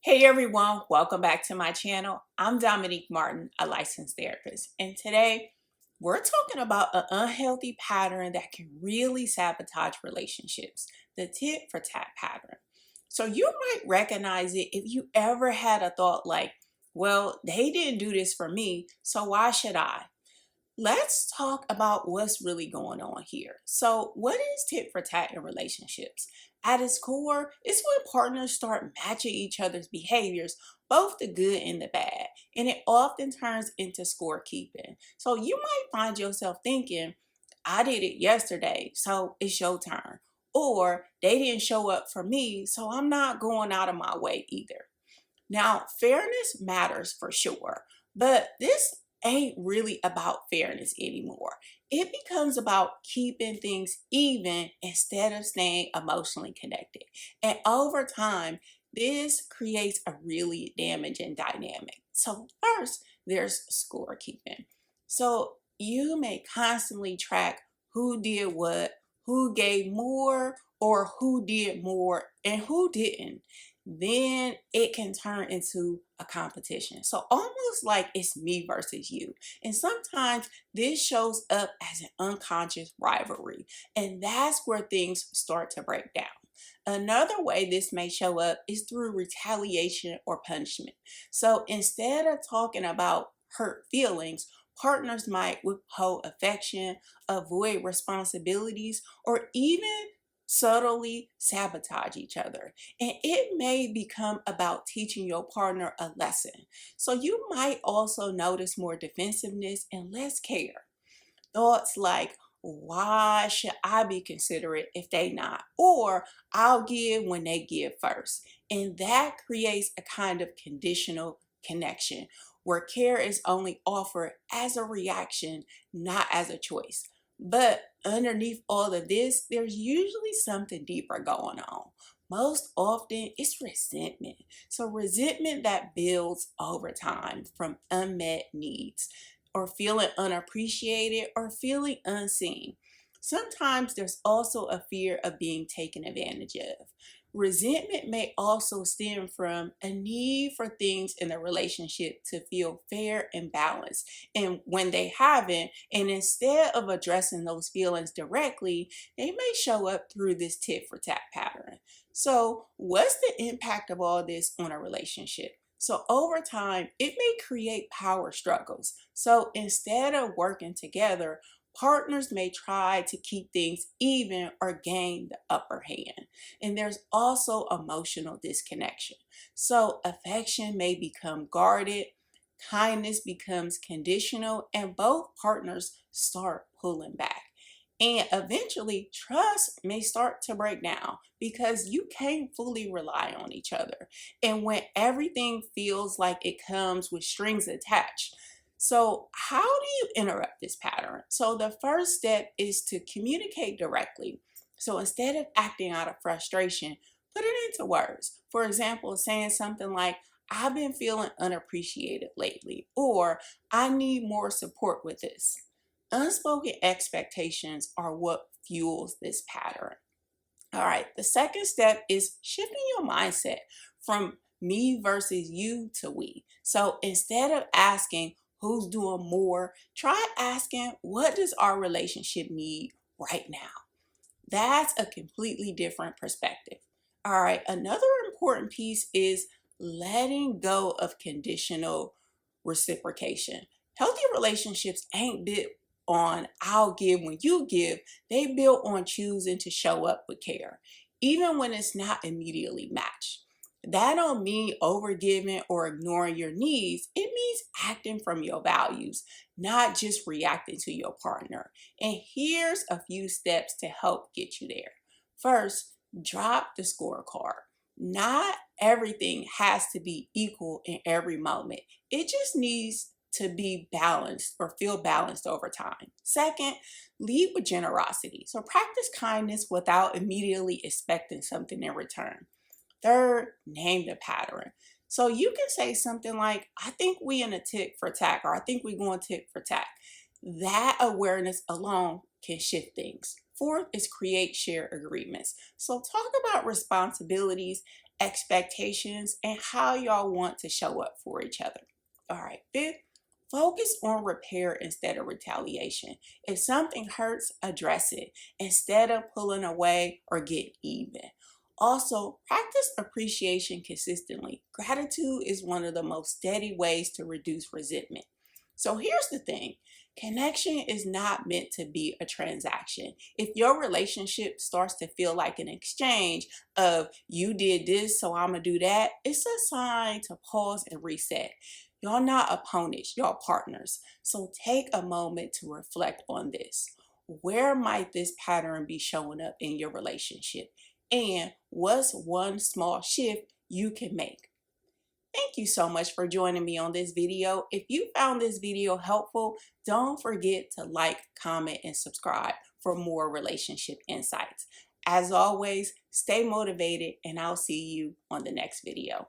Hey everyone, welcome back to my channel. I'm Dominique Martin, a licensed therapist, and today we're talking about an unhealthy pattern that can really sabotage relationships, the tit-for-tat pattern. So you might recognize it if you ever had a thought like, well, they didn't do this for me, so why should I? Let's talk about what's really going on here. So, what is tit for tat in relationships? At its core, it's when partners start matching each other's behaviors, both the good and the bad, and it often turns into scorekeeping. So, you might find yourself thinking, I did it yesterday, so it's your turn. Or they didn't show up for me, so I'm not going out of my way either. Now, fairness matters for sure, but this ain't really about fairness anymore. It becomes about keeping things even instead of staying emotionally connected. And over time, this creates a really damaging dynamic. So, first, there's scorekeeping. So, you may constantly track who did what, who gave more, or who did more and who didn't. Then it can turn into a competition. So almost like it's me versus you. And sometimes this shows up as an unconscious rivalry. And that's where things start to break down. Another way this may show up is through retaliation or punishment. So instead of talking about hurt feelings, partners might withhold affection, avoid responsibilities, or even subtly sabotage each other. And it may become about teaching your partner a lesson. So you might also notice more defensiveness and less care. Thoughts like, why should I be considerate if they not? Or I'll give when they give first. And that creates a kind of conditional connection where care is only offered as a reaction, not as a choice. But underneath all of this, there's usually something deeper going on. Most often, it's resentment. So, resentment that builds over time from unmet needs or feeling unappreciated or feeling unseen. Sometimes there's also a fear of being taken advantage of. Resentment may also stem from a need for things in the relationship to feel fair and balanced. And when they haven't, and instead of addressing those feelings directly, they may show up through this tit for tat pattern. So, what's the impact of all this on a relationship? So over time, it may create power struggles. So instead of working together, partners may try to keep things even or gain the upper hand. And there's also emotional disconnection. So affection may become guarded, kindness becomes conditional, and both partners start pulling back. And eventually, trust may start to break down because you can't fully rely on each other. And when everything feels like it comes with strings attached. So, how do you interrupt this pattern? So, the first step is to communicate directly. So, instead of acting out of frustration, put it into words. For example, saying something like, I've been feeling unappreciated lately, or I need more support with this. Unspoken expectations are what fuels this pattern. All right, the second step is shifting your mindset from me versus you to we. So instead of asking who's doing more, try asking what does our relationship need right now? That's a completely different perspective. All right, another important piece is letting go of conditional reciprocation. Healthy relationships ain't built on I'll give when you give, they built on choosing to show up with care, even when it's not immediately matched. That don't mean overgiving or ignoring your needs. It means acting from your values, not just reacting to your partner. And here's a few steps to help get you there. First, drop the scorecard. Not everything has to be equal in every moment. It just needs to be balanced or feel balanced over time. Second, lead with generosity. So practice kindness without immediately expecting something in return. Third, name the pattern. So you can say something like, I think we in a tit for tat, or I think we going tit for tat. That awareness alone can shift things. Fourth is create shared agreements. So talk about responsibilities expectations, and how y'all want to show up for each other. All right, fifth, focus on repair instead of retaliation. If something hurts, address it instead of pulling away or get even. Also, practice appreciation consistently. Gratitude is one of the most steady ways to reduce resentment. So here's the thing. Connection is not meant to be a transaction. If your relationship starts to feel like an exchange of you did this, so I'm gonna do that, it's a sign to pause and reset. Y'all not opponents, y'all partners. So take a moment to reflect on this. Where might this pattern be showing up in your relationship? And what's one small shift you can make? Thank you so much for joining me on this video. If you found this video helpful, don't forget to like, comment, and subscribe for more relationship insights. As always, stay motivated, and I'll see you on the next video.